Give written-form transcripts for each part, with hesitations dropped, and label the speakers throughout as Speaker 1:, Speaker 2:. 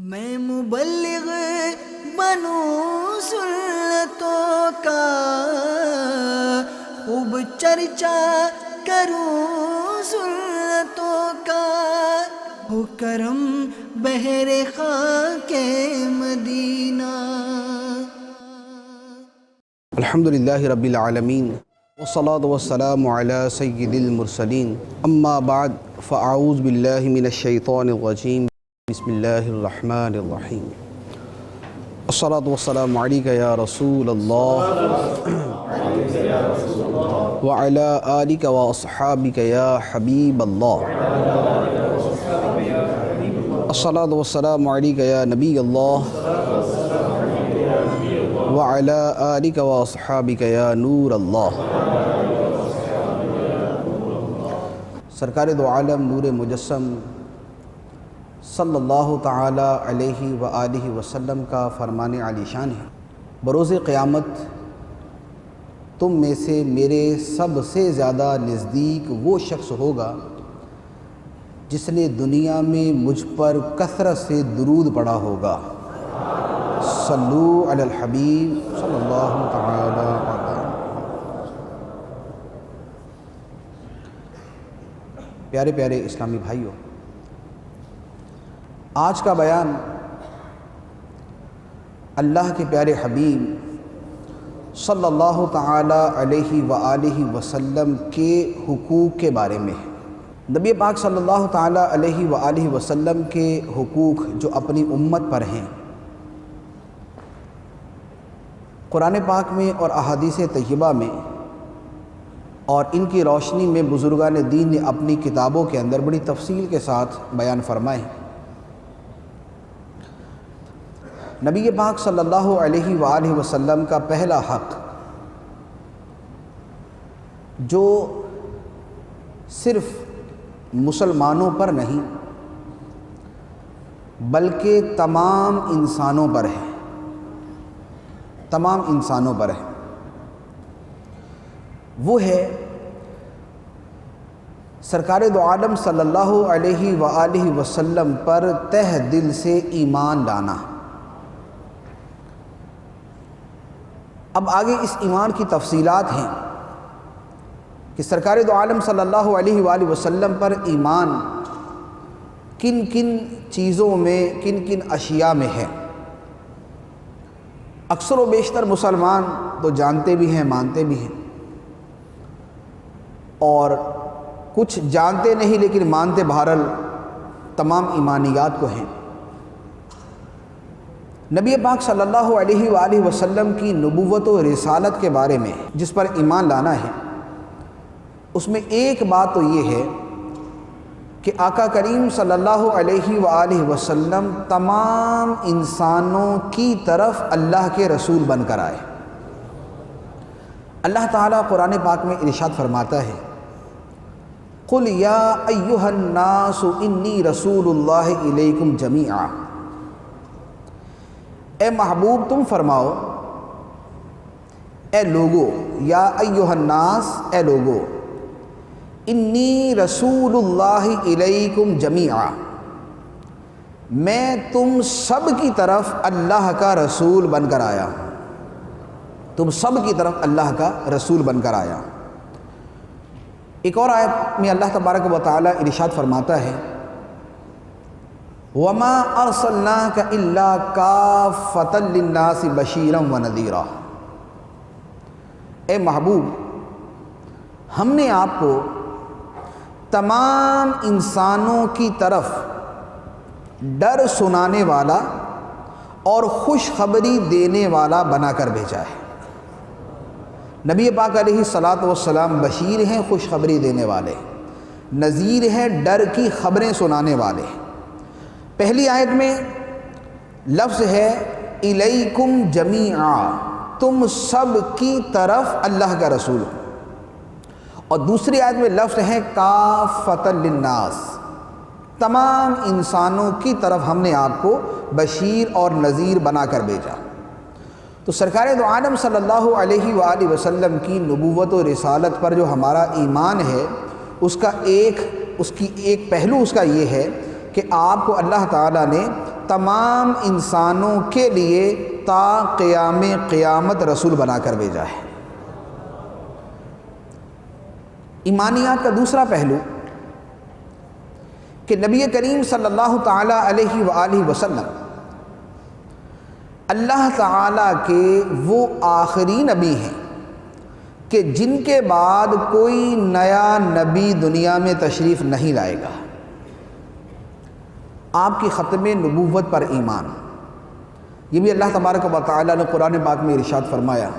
Speaker 1: میں مبلغ بنوں سنتوں کا، خوب چرچا کروں سنتوں کا، ہو کرم بحر خاک مدینہ۔
Speaker 2: الحمدللہ رب العالمین والصلاة والسلام علی سید المرسلین، اما بعد فاعوذ باللہ من الشیطان الرجیم، بسم اللہ الرحمن الرحیم۔ الصلاة والسلام علیک یا رسول اللہ وعلی آلک واصحابک یا حبیب اللہ۔ الصلاة والسلام علیک یا نبی اللہ وعلی آلک واصحابک یا نور اللہ۔ سرکار دو عالم نور مجسم صلی اللہ تعالی علیہ وآلہ وسلم کا فرمان عالی شان ہے، بروز قیامت تم میں سے میرے سب سے زیادہ نزدیک وہ شخص ہوگا جس نے دنیا میں مجھ پر کثرت سے درود پڑھا ہوگا۔ صلو علی الحبیب صلی اللہ تعالی علیہ۔ پیارے پیارے اسلامی بھائیوں، آج کا بیان اللہ کے پیارے حبیب صلی اللہ تعالی علیہ وآلہ وسلم کے حقوق کے بارے میں ہے۔ نبی پاک صلی اللہ تعالی علیہ وآلہ وسلم کے حقوق جو اپنی امت پر ہیں، قرآن پاک میں اور احادیث طیبہ میں اور ان کی روشنی میں بزرگان دین نے اپنی کتابوں کے اندر بڑی تفصیل کے ساتھ بیان فرمائے۔ نبی پاک صلی اللہ علیہ وآلہ وسلم کا پہلا حق جو صرف مسلمانوں پر نہیں بلکہ تمام انسانوں پر ہے، تمام انسانوں پر ہے، وہ ہے سرکار دو عالم صلی اللہ علیہ وآلہ وسلم پر تہ دل سے ایمان لانا۔ اب آگے اس ایمان کی تفصیلات ہیں کہ سرکار دو عالم صلی اللہ علیہ وآلہ وسلم پر ایمان کن کن چیزوں میں، کن کن اشیاء میں ہے۔ اکثر و بیشتر مسلمان تو جانتے بھی ہیں، مانتے بھی ہیں، اور کچھ جانتے نہیں لیکن مانتے بہرحال تمام ایمانیات کو ہیں۔ نبی پاک صلی اللہ علیہ وآلہ وسلم کی نبوت و رسالت کے بارے میں جس پر ایمان لانا ہے، اس میں ایک بات تو یہ ہے کہ آقا کریم صلی اللہ علیہ وآلہ وسلم تمام انسانوں کی طرف اللہ کے رسول بن کر آئے۔ اللہ تعالیٰ قرآن پاک میں ارشاد فرماتا ہے، قُلْ يَا أَيُّهَا النَّاسُ إِنِّي رَسُولُ اللَّهِ إِلَيْكُمْ جَمِيعًا۔ اے محبوب تم فرماؤ، اے لوگو، یا ایھا الناس، اے لوگو، انی رسول اللہ الیکم جمیعا، میں تم سب کی طرف اللہ کا رسول بن کر آیا، تم سب کی طرف اللہ کا رسول بن کر آیا۔ ایک اور آیت میں اللہ تبارک و تعالی ارشاد فرماتا ہے، وَمَا أَرْسَلْنَاكَ إِلَّا كَافَّةً لِلنَّاسِ بَشِيرًا وَنَذِيرًا۔ اے محبوب، ہم نے آپ کو تمام انسانوں کی طرف ڈر سنانے والا اور خوشخبری دینے والا بنا کر بھیجا ہے۔ نبی پاک علیہ الصلاۃ والسلام بشیر ہیں، خوشخبری دینے والے، نذیر ہیں، ڈر کی خبریں سنانے والے۔ پہلی آیت میں لفظ ہے الیکم جمیعا، تم سب کی طرف اللہ کا رسول، اور دوسری آیت میں لفظ ہے کافۃ للناس، تمام انسانوں کی طرف ہم نے آپ کو بشیر اور نذیر بنا کر بھیجا۔ تو سرکار دو عالم صلی اللہ علیہ وآلہ وسلم کی نبوت و رسالت پر جو ہمارا ایمان ہے، اس کی ایک پہلو اس کا یہ ہے کہ آپ کو اللہ تعالیٰ نے تمام انسانوں کے لیے تا قیام قیامت رسول بنا کر بھیجا ہے۔ ایمانیات کا دوسرا پہلو کہ نبی کریم صلی اللہ تعالیٰ علیہ وآلہ وسلم اللہ تعالیٰ کے وہ آخری نبی ہیں کہ جن کے بعد کوئی نیا نبی دنیا میں تشریف نہیں لائے گا۔ آپ کی ختم نبوت پر ایمان، یہ بھی اللہ تبارک و تعالیٰ نے قرآن پاک میں ارشاد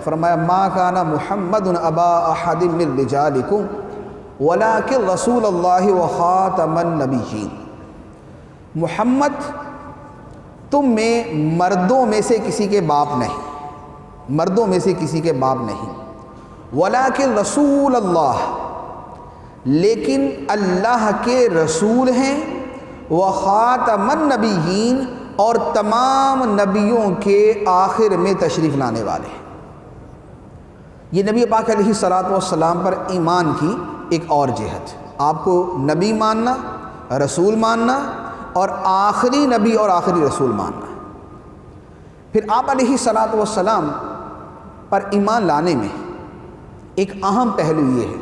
Speaker 2: فرمایا ما کان محمد ابا احد من رجالکم ولکن رسول اللہ وخاتم النبیین۔ محمد تم میں مردوں میں سے کسی کے باپ نہیں، ولیکن رسول اللہ، لیکن اللہ کے رسول ہیں، وخاتم النبیین، اور تمام نبیوں کے آخر میں تشریف لانے والے ہیں۔ یہ نبی پاک علیہ الصلوۃ والسلام پر ایمان کی ایک اور جہت، آپ کو نبی ماننا، رسول ماننا، اور آخری نبی اور آخری رسول ماننا۔ پھر آپ علیہ الصلوۃ والسلام پر ایمان لانے میں ایک اہم پہلو یہ ہے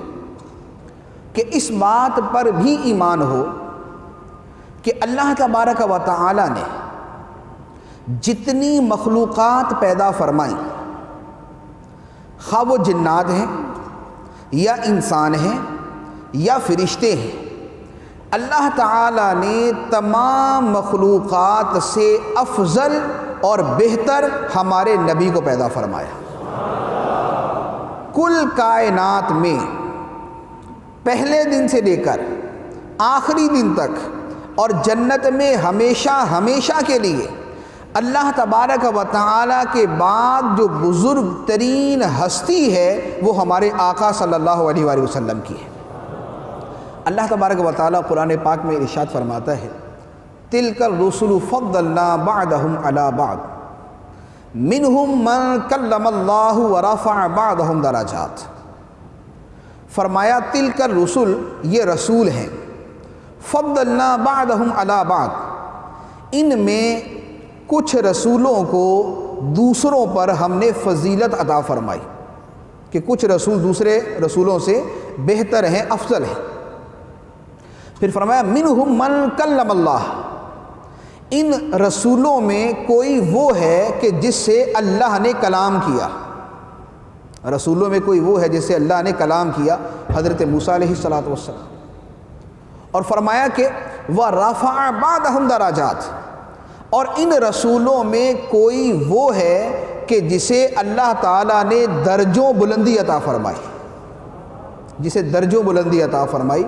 Speaker 2: کہ اس بات پر بھی ایمان ہو کہ اللہ تبارک و تعالی نے جتنی مخلوقات پیدا فرمائیں، خواہ وہ جنات ہیں یا انسان ہیں یا فرشتے ہیں، اللہ تعالیٰ نے تمام مخلوقات سے افضل اور بہتر ہمارے نبی کو پیدا فرمایا۔ کل کائنات میں پہلے دن سے لے کر آخری دن تک اور جنت میں ہمیشہ کے لیے اللہ تبارک و تعالیٰ کے بعد جو بزرگ ترین ہستی ہے وہ ہمارے آقا صلی اللہ علیہ وآلہ وسلم کی ہے۔ اللہ تبارک و تعالیٰ قرآن پاک میں ارشاد فرماتا ہے تِلْكَ الرُّسُلُ فَضَّلْنَا بَعْضَهُمْ عَلَى بَعْضٍ مِّنْهُمْ مَنْ كَلَّمَ اللَّهُ وَرَفَعَ بَعْضَهُمْ دَرَجَاتٍ۔ فرمایا تِلْكَ الرُّسُلُ، یہ رسول ہیں، فَضَّلْنَا بَعْضَهُمْ عَلَى بَعْضٍ، ان میں کچھ رسولوں کو دوسروں پر ہم نے فضیلت عطا فرمائی کہ کچھ رسول دوسرے رسولوں سے بہتر ہیں، افضل ہیں۔ پھر فرمایا منہم من کلم اللہ، ان رسولوں میں کوئی وہ ہے کہ جس سے اللہ نے کلام کیا، رسولوں میں کوئی وہ ہے جس سے اللہ نے کلام کیا، حضرت موسیٰ علیہ السلام۔ اور فرمایا کہ وَرَفَعَ بَعْضَهُمْ دَرَجَاتٍ، اور ان رسولوں میں کوئی وہ ہے کہ جسے اللہ تعالیٰ نے درجوں بلندی عطا فرمائی، جسے درجوں بلندی عطا فرمائی۔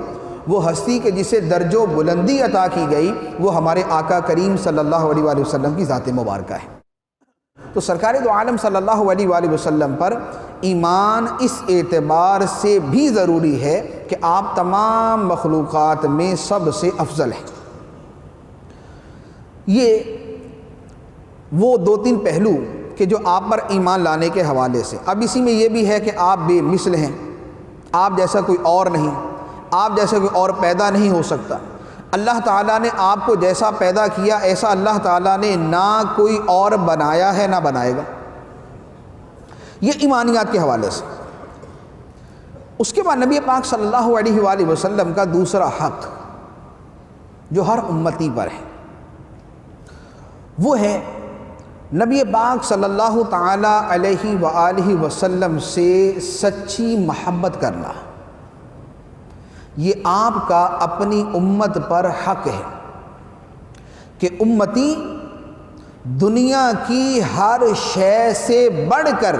Speaker 2: وہ ہستی کہ جسے درجوں بلندی عطا کی گئی وہ ہمارے آقا کریم صلی اللہ علیہ وآلہ وسلم کی ذات مبارکہ ہے۔ تو سرکار دو عالم صلی اللہ علیہ وآلہ وسلم پر ایمان اس اعتبار سے بھی ضروری ہے کہ آپ تمام مخلوقات میں سب سے افضل ہیں۔ یہ وہ دو تین پہلو کہ جو آپ پر ایمان لانے کے حوالے سے۔ اب اسی میں یہ بھی ہے کہ آپ بے مثل ہیں، آپ جیسا کوئی اور نہیں، آپ جیسا کوئی اور پیدا نہیں ہو سکتا۔ اللہ تعالیٰ نے آپ کو جیسا پیدا کیا ایسا اللہ تعالیٰ نے نہ کوئی اور بنایا ہے نہ بنائے گا۔ یہ ایمانیات کے حوالے سے۔ اس کے بعد نبی پاک صلی اللہ علیہ وآلہ وسلم کا دوسرا حق جو ہر امتی پر ہے وہ ہے نبی پاک صلی اللہ تعالیٰ علیہ وآلہ وسلم سے سچی محبت کرنا۔ یہ آپ کا اپنی امت پر حق ہے کہ امتی دنیا کی ہر شے سے بڑھ کر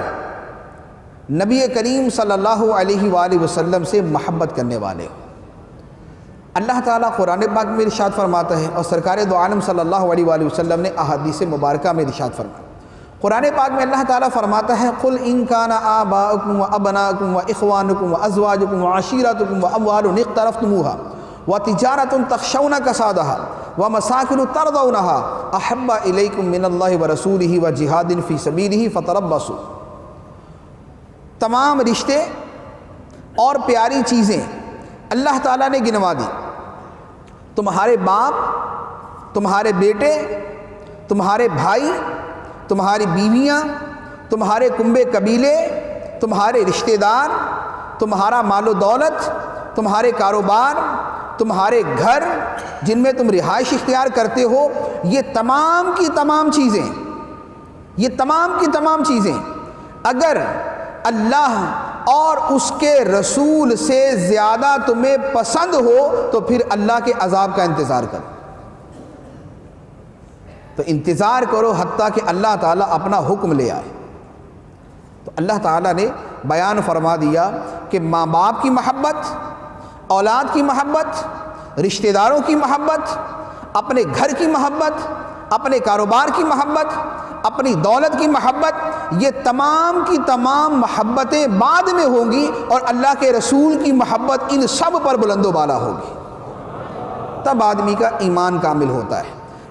Speaker 2: نبی کریم صلی اللہ علیہ وآلہ وسلم سے محبت کرنے والے ہوں۔ اللہ تعالیٰ قرآن پاک میں ارشاد فرماتا ہے اور سرکار دو عالم صلی اللہ علیہ وآلہ وسلم نے احادیث مبارکہ میں ارشاد فرمایا۔ قرآن پاک میں اللہ تعالیٰ فرماتا ہے قُلْ إِن كَانَ آبَاؤُكُمْ وَأَبْنَاؤُكُمْ وَإِخْوَانُكُمْ وَأَزْوَاجُكُمْ وَعَشِيرَتُكُمْ وَأَمْوَالٌ اقْتَرَفْتُمُوهَا وَتِجَارَةٌ تَخْشَوْنَ كَسَادَهَا وَمَسَاكِنُ تَرْضَوْنَهَا أَحَبَّ إِلَيْكُم مِّنَ اللَّهِ وَرَسُولِهِ وَجِهَادٍ فِي سَبِيلِهِ فَتَرَبَّصُوا۔ تمام رشتے اور پیاری چیزیں اللہ تعالیٰ نے گنوا دی۔ تمہارے باپ، تمہارے بیٹے، تمہارے بھائی، تمہاری بیویاں، تمہارے کنبے قبیلے، تمہارے رشتہ دار، تمہارا مال و دولت، تمہارے کاروبار، تمہارے گھر جن میں تم رہائش اختیار کرتے ہو، یہ تمام کی تمام چیزیں اگر اللہ اور اس کے رسول سے زیادہ تمہیں پسند ہو تو پھر اللہ کے عذاب کا انتظار کرو۔ تو انتظار کرو حتیٰ کہ اللہ تعالیٰ اپنا حکم لے آئے۔ تو اللہ تعالیٰ نے بیان فرما دیا کہ ماں باپ کی محبت، اولاد کی محبت، رشتہ داروں کی محبت، اپنے گھر کی محبت، اپنے کاروبار کی محبت، اپنی دولت کی محبت، یہ تمام کی تمام محبتیں بعد میں ہوں گی، اور اللہ کے رسول کی محبت ان سب پر بلند و بالا ہوگی۔ تب آدمی کا ایمان کامل ہوتا ہے۔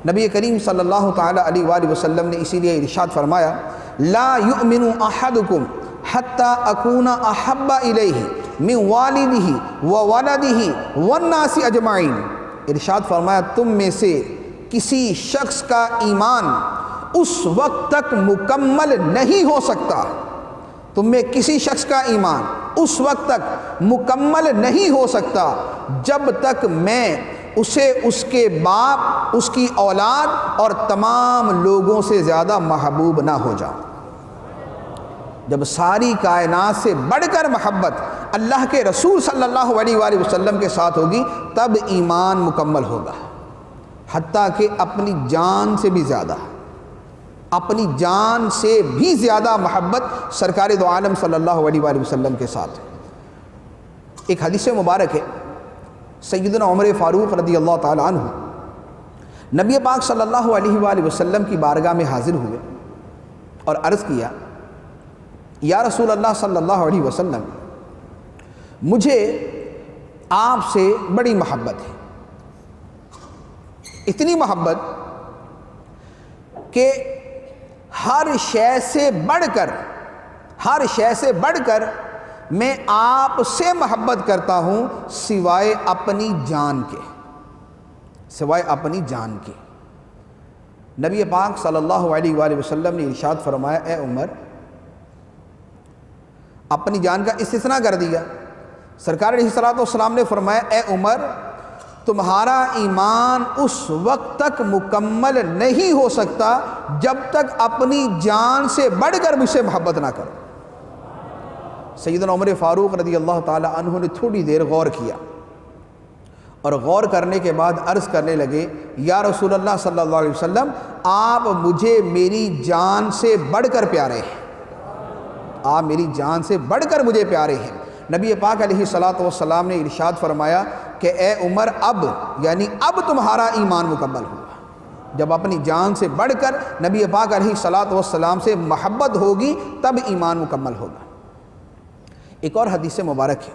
Speaker 2: نبی کریم صلی اللہ تعالیٰ علیہ وآلہ وسلم نے اسی لیے ارشاد فرمایا، لا یؤمن احدکم حتی اکون احب الیہ من والدہ وولدہ والناس اجمعین۔ ارشاد فرمایا تم میں سے کسی شخص کا ایمان اس وقت تک مکمل نہیں ہو سکتا، تم میں کسی شخص کا ایمان اس وقت تک مکمل نہیں ہو سکتا جب تک میں اسے اس کے باپ، اس کی اولاد اور تمام لوگوں سے زیادہ محبوب نہ ہو جاؤں۔ جب ساری کائنات سے بڑھ کر محبت اللہ کے رسول صلی اللہ علیہ وآلہ وسلم کے ساتھ ہوگی تب ایمان مکمل ہوگا، حتیٰ کہ اپنی جان سے بھی زیادہ، اپنی جان سے بھی زیادہ محبت سرکار دو عالم صلی اللہ علیہ وآلہ وسلم کے ساتھ۔ ایک حدیث مبارک ہے، سیدنا عمر فاروق رضی اللہ تعالی عنہ نبی پاک صلی اللہ علیہ وآلہ وسلم کی بارگاہ میں حاضر ہوئے اور عرض کیا، یا رسول اللہ صلی اللہ علیہ وسلم، مجھے آپ سے بڑی محبت ہے، اتنی محبت کہ ہر شے سے بڑھ کر میں آپ سے محبت کرتا ہوں سوائے اپنی جان کے۔ نبی پاک صلی اللہ علیہ وآلہ وسلم نے ارشاد فرمایا، اے عمر، اپنی جان کا استثناء کر دیا۔ سرکار علیہ الصلوۃ والسلام نے فرمایا، اے عمر، تمہارا ایمان اس وقت تک مکمل نہیں ہو سکتا جب تک اپنی جان سے بڑھ کر مجھ سے محبت نہ کرو۔ سیدنا عمر فاروق رضی اللہ تعالی عنہ نے تھوڑی دیر غور کیا، اور غور کرنے کے بعد عرض کرنے لگے، یا رسول اللہ صلی اللہ علیہ وسلم، آپ مجھے میری جان سے بڑھ کر پیارے ہیں، آپ میری جان سے بڑھ کر مجھے پیارے ہیں۔ نبی پاک علیہ الصلوۃ والسلام نے ارشاد فرمایا کہ اے عمر، اب تمہارا ایمان مکمل ہوا۔ جب اپنی جان سے بڑھ کر نبی پاک علیہ الصلوۃ والسلام سے محبت ہوگی تب ایمان مکمل ہوگا۔ ایک اور حدیث مبارک ہے،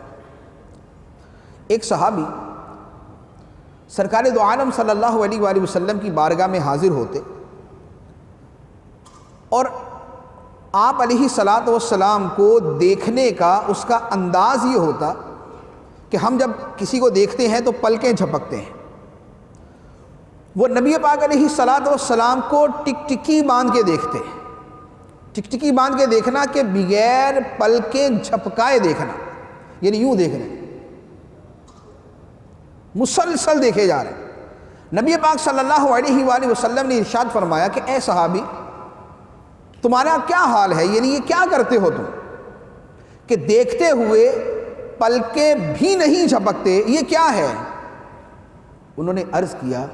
Speaker 2: ایک صحابی سرکار دو عالم صلی اللہ علیہ وآلہ وسلم کی بارگاہ میں حاضر ہوتے، اور آپ علیہ الصلوۃ والسلام کو دیکھنے کا اس کا انداز یہ ہوتا کہ ہم جب کسی کو دیکھتے ہیں تو پلکیں جھپکتے ہیں، وہ نبی پاک علیہ الصلوۃ والسلام کو ٹکٹکی باندھ کے دیکھتے ہیں۔ ٹکٹکی باندھ کے دیکھنا کہ بغیر پلکیں جھپکائے دیکھنا، یعنی یوں دیکھنا، مسلسل دیکھے جا رہے ہیں۔ نبی پاک صلی اللہ علیہ وآلہ وسلم نے ارشاد فرمایا کہ اے صحابی، تمہارا کیا حال ہے، یعنی یہ کیا کرتے ہو تم کہ دیکھتے ہوئے پلکیں بھی نہیں جھپکتے، یہ کیا ہے؟ انہوں نے عرض کیا،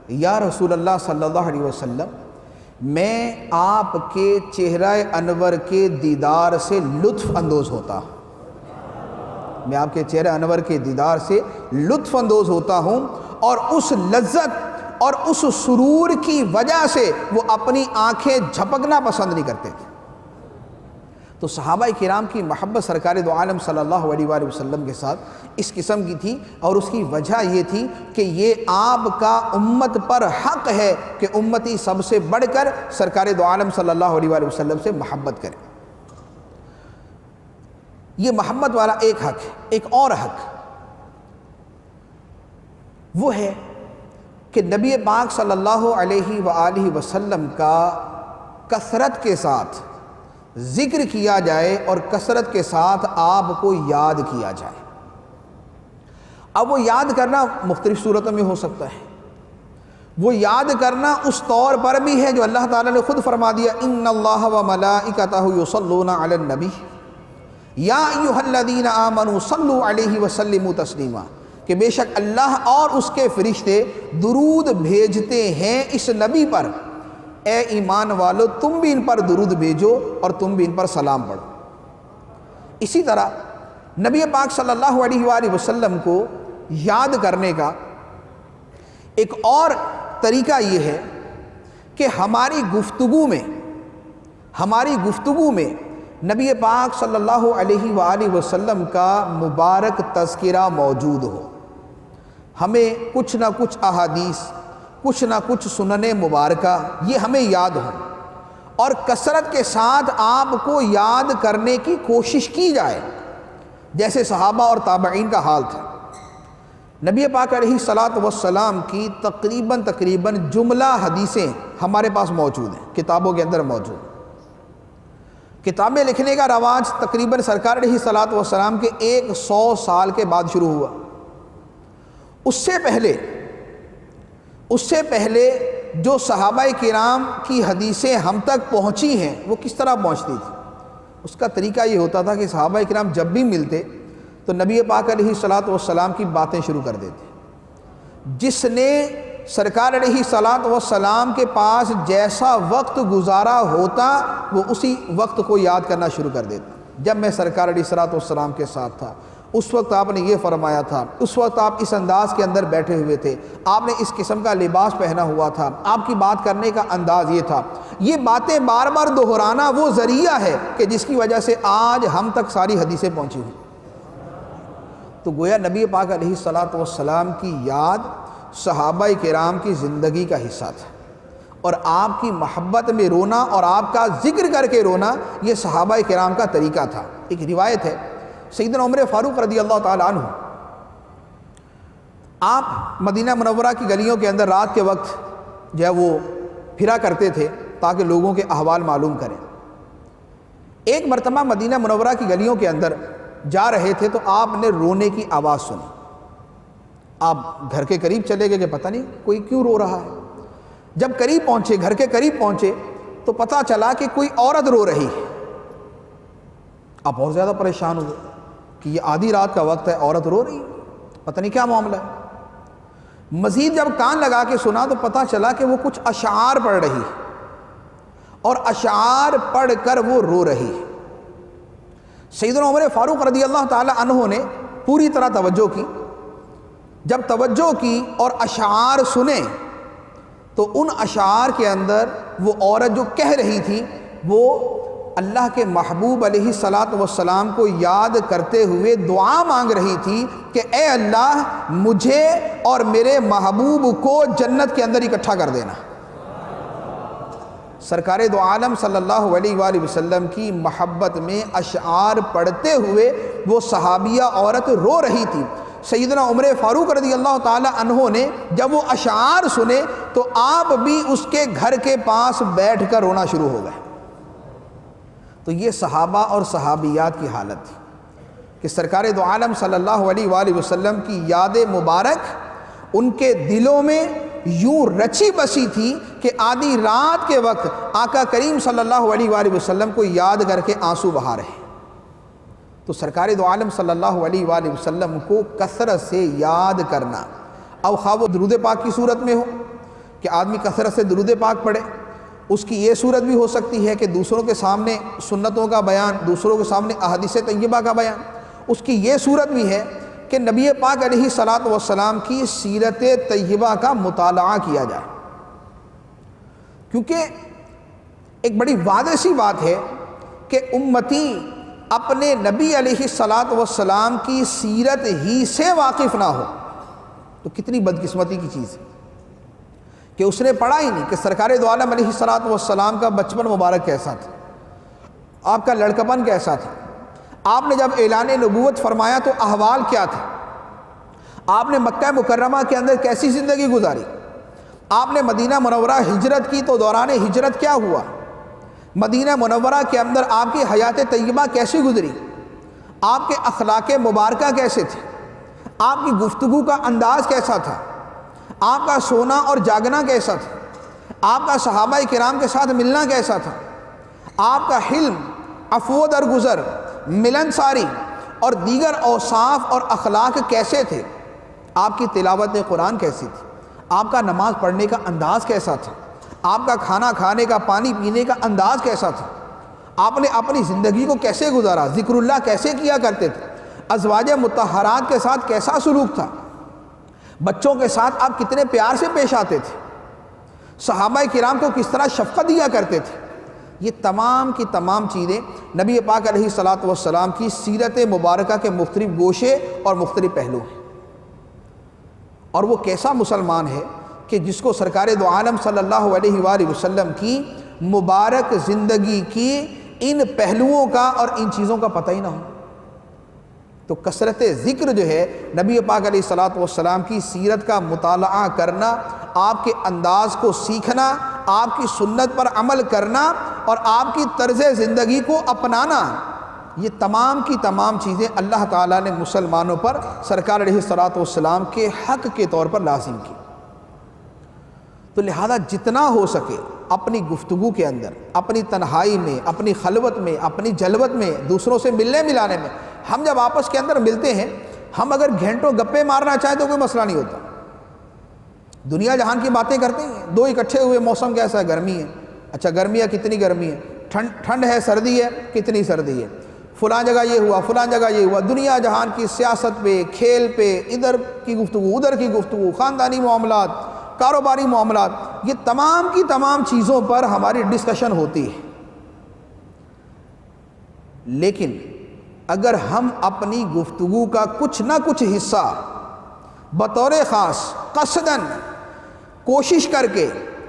Speaker 2: یا رسول اللہ صلی اللہ علیہ وسلم، میں آپ کے چہرہ انور کے دیدار سے لطف اندوز ہوتا ہوں، میں آپ کے چہرہ انور کے دیدار سے لطف اندوز ہوتا ہوں، اور اس لذت اور اس سرور کی وجہ سے وہ اپنی آنکھیں جھپکنا پسند نہیں کرتے تھے۔ تو صحابہ کرام کی محبت سرکار دو عالم صلی اللہ علیہ وآلہ وسلم کے ساتھ اس قسم کی تھی، اور اس کی وجہ یہ تھی کہ یہ آپ کا امت پر حق ہے کہ امتی سب سے بڑھ کر سرکار دو عالم صلی اللہ علیہ وآلہ وسلم سے محبت کرے۔ یہ محبت والا ایک حق ہے۔ ایک اور حق وہ ہے کہ نبی پاک صلی اللہ علیہ وآلہ وسلم کا کثرت کے ساتھ ذکر کیا جائے اور کثرت کے ساتھ آپ کو یاد کیا جائے۔ اب وہ یاد کرنا مختلف صورتوں میں ہو سکتا ہے۔ وہ یاد کرنا اس طور پر بھی ہے جو اللہ تعالیٰ نے خود فرما دیا، ان اللہ و ملائکتہ یصلون علی النبی یا ایھا الذین آمنوا صلوا علیہ وسلموا تسلیما، کہ بے شک اللہ اور اس کے فرشتے درود بھیجتے ہیں اس نبی پر، اے ایمان والو تم بھی ان پر درود بھیجو اور تم بھی ان پر سلام پڑھو۔ اسی طرح نبی پاک صلی اللہ علیہ وآلہ وسلم کو یاد کرنے کا ایک اور طریقہ یہ ہے کہ ہماری گفتگو میں نبی پاک صلی اللہ علیہ وآلہ وسلم کا مبارک تذکرہ موجود ہو۔ ہمیں کچھ نہ کچھ احادیث، کچھ نہ کچھ سنن مبارکہ یہ ہمیں یاد ہو، اور کثرت کے ساتھ آپ کو یاد کرنے کی کوشش کی جائے، جیسے صحابہ اور تابعین کا حال تھا۔ نبی پاک علیہ الصلاۃ والسلام کی تقریباً جملہ حدیثیں ہمارے پاس موجود ہیں، کتابوں کے اندر موجود ہیں۔ کتابیں لکھنے کا رواج تقریباً سرکار علیہ الصلاۃ والسلام کے 100 سال کے بعد شروع ہوا۔ اس سے پہلے جو صحابہ کرام کی حدیثیں ہم تک پہنچی ہیں وہ کس طرح پہنچتی تھی؟ اس کا طریقہ یہ ہوتا تھا کہ صحابہ کرام جب بھی ملتے تو نبی پاک علیہ الصلاۃ والسلام کی باتیں شروع کر دیتے۔ جس نے سرکار علیہ الصلاۃ والسلام کے پاس جیسا وقت گزارا ہوتا وہ اسی وقت کو یاد کرنا شروع کر دیتا۔ جب میں سرکار علیہ الصلاۃ والسلام کے ساتھ تھا اس وقت آپ نے یہ فرمایا تھا، اس وقت آپ اس انداز کے اندر بیٹھے ہوئے تھے، آپ نے اس قسم کا لباس پہنا ہوا تھا، آپ کی بات کرنے کا انداز یہ تھا۔ یہ باتیں بار بار دہرانا وہ ذریعہ ہے کہ جس کی وجہ سے آج ہم تک ساری حدیثیں پہنچی ہوئی۔ تو گویا نبی پاک علیہ الصلاۃ والسلام کی یاد صحابہ کرام کی زندگی کا حصہ تھا، اور آپ کی محبت میں رونا اور آپ کا ذکر کر کے رونا یہ صحابہ کرام کا طریقہ تھا۔ ایک روایت ہے سیدنا عمر فاروق رضی اللہ تعالیٰ عنہ، آپ مدینہ منورہ کی گلیوں کے اندر رات کے وقت جو ہے وہ پھرا کرتے تھے تاکہ لوگوں کے احوال معلوم کریں۔ ایک مرتبہ مدینہ منورہ کی گلیوں کے اندر جا رہے تھے تو آپ نے رونے کی آواز سنی۔ آپ گھر کے قریب چلے گئے کہ پتہ نہیں کوئی کیوں رو رہا ہے۔ جب قریب پہنچے، گھر کے قریب پہنچے تو پتہ چلا کہ کوئی عورت رو رہی ہے۔ آپ اور زیادہ پریشان ہوئے کہ یہ آدھی رات کا وقت ہے، عورت رو رہی ہے، پتہ نہیں کیا معاملہ ہے۔ مزید جب کان لگا کے سنا تو پتہ چلا کہ وہ کچھ اشعار پڑھ رہی ہے، اور اشعار پڑھ کر وہ رو رہی ہے۔ سیدنا عمر فاروق رضی اللہ تعالی عنہ نے پوری طرح توجہ کی۔ جب توجہ کی اور اشعار سنے تو ان اشعار کے اندر وہ عورت جو کہہ رہی تھی وہ اللہ کے محبوب علیہ الصلاۃ والسلام کو یاد کرتے ہوئے دعا مانگ رہی تھی کہ اے اللہ مجھے اور میرے محبوب کو جنت کے اندر اکٹھا کر دینا۔ سرکار دو عالم صلی اللہ علیہ وآلہ وسلم کی محبت میں اشعار پڑھتے ہوئے وہ صحابیہ عورت رو رہی تھی۔ سیدنا عمر فاروق رضی اللہ تعالی عنہ نے جب وہ اشعار سنے تو آپ بھی اس کے گھر کے پاس بیٹھ کر رونا شروع ہو گئے۔ تو یہ صحابہ اور صحابیات کی حالت تھی کہ سرکار دو عالم صلی اللہ علیہ وآلہ وسلم کی یاد مبارک ان کے دلوں میں یوں رچی بسی تھی کہ آدھی رات کے وقت آقا کریم صلی اللہ علیہ وآلہ وسلم کو یاد کر کے آنسو بہا رہے۔ تو سرکار دو عالم صلی اللہ علیہ وآلہ وسلم کو کثرت سے یاد کرنا، اب خواہ وہ درود پاک کی صورت میں ہو کہ آدمی کثرت سے درود پاک پڑھے، اس کی یہ صورت بھی ہو سکتی ہے کہ دوسروں کے سامنے سنتوں کا بیان، دوسروں کے سامنے احادیث طیبہ کا بیان، اس کی یہ صورت بھی ہے کہ نبی پاک علیہ الصلاۃ والسلام کی سیرت طیبہ کا مطالعہ کیا جائے، کیونکہ ایک بڑی واضح سی بات ہے کہ امتی اپنے نبی علیہ الصلاۃ والسلام کی سیرت ہی سے واقف نہ ہو تو کتنی بدقسمتی کی چیز ہے کہ اس نے پڑھا ہی نہیں کہ سرکار دو عالم علیہ الصلاۃ والسلام کا بچپن مبارک کیسا تھا، آپ کا لڑکپن کیسا تھا، آپ نے جب اعلان نبوت فرمایا تو احوال کیا تھا، آپ نے مکہ مکرمہ کے اندر کیسی زندگی گزاری، آپ نے مدینہ منورہ ہجرت کی تو دوران ہجرت کیا ہوا، مدینہ منورہ کے اندر آپ کی حیات طیبہ کیسی گزری، آپ کے اخلاق مبارکہ کیسے تھے، آپ کی گفتگو کا انداز کیسا تھا، آپ کا سونا اور جاگنا کیسا تھا، آپ کا صحابہ کرام کے ساتھ ملنا کیسا تھا، آپ کا حلم، عفو درگزر، ملنساری اور دیگر اوصاف اور اخلاق کیسے تھے، آپ کی تلاوت قرآن کیسی تھی، آپ کا نماز پڑھنے کا انداز کیسا تھا، آپ کا کھانا کھانے کا، پانی پینے کا انداز کیسا تھا، آپ نے اپنی زندگی کو کیسے گزارا، ذکر اللہ کیسے کیا کرتے تھے، ازواج مطہرات کے ساتھ کیسا سلوک تھا، بچوں کے ساتھ آپ کتنے پیار سے پیش آتے تھے، صحابہ کرام کو کس طرح شفقت دیا کرتے تھے، یہ تمام کی تمام چیزیں نبی پاک علیہ الصلاۃ والسلام کی سیرت مبارکہ کے مختلف گوشے اور مختلف پہلو ہیں۔ اور وہ کیسا مسلمان ہے کہ جس کو سرکار دو عالم صلی اللہ علیہ وآلہ وسلم کی مبارک زندگی کی ان پہلوؤں کا اور ان چیزوں کا پتہ ہی نہ ہو۔ تو کثرت ذکر جو ہے، نبی پاک علیہ الصلاۃ والسلام کی سیرت کا مطالعہ کرنا، آپ کے انداز کو سیکھنا، آپ کی سنت پر عمل کرنا اور آپ کی طرز زندگی کو اپنانا، یہ تمام کی تمام چیزیں اللہ تعالیٰ نے مسلمانوں پر سرکار علیہ الصلاۃ والسلام کے حق کے طور پر لازم کی۔ تو لہذا جتنا ہو سکے اپنی گفتگو کے اندر، اپنی تنہائی میں، اپنی خلوت میں، اپنی جلوت میں، دوسروں سے ملنے ملانے میں، ہم جب آپس کے اندر ملتے ہیں، ہم اگر گھنٹوں گپے مارنا چاہیں تو کوئی مسئلہ نہیں ہوتا، دنیا جہان کی باتیں کرتے ہیں، دو اکٹھے ہوئے، موسم کیسا ہے، گرمی ہے، اچھا گرمی ہے، کتنی گرمی ہے، ٹھنڈ ہے، سردی ہے، کتنی سردی ہے، فلاں جگہ یہ ہوا، فلاں جگہ یہ ہوا، دنیا جہان کی سیاست پہ، کھیل پہ، ادھر کی گفتگو، ادھر کی گفتگو، خاندانی معاملات، کاروباری معاملات، یہ تمام کی تمام چیزوں پر ہماری ڈسکشن ہوتی ہے۔ لیکن اگر ہم اپنی گفتگو کا کچھ نہ کچھ حصہ بطور خاص قصداً کوشش کر کے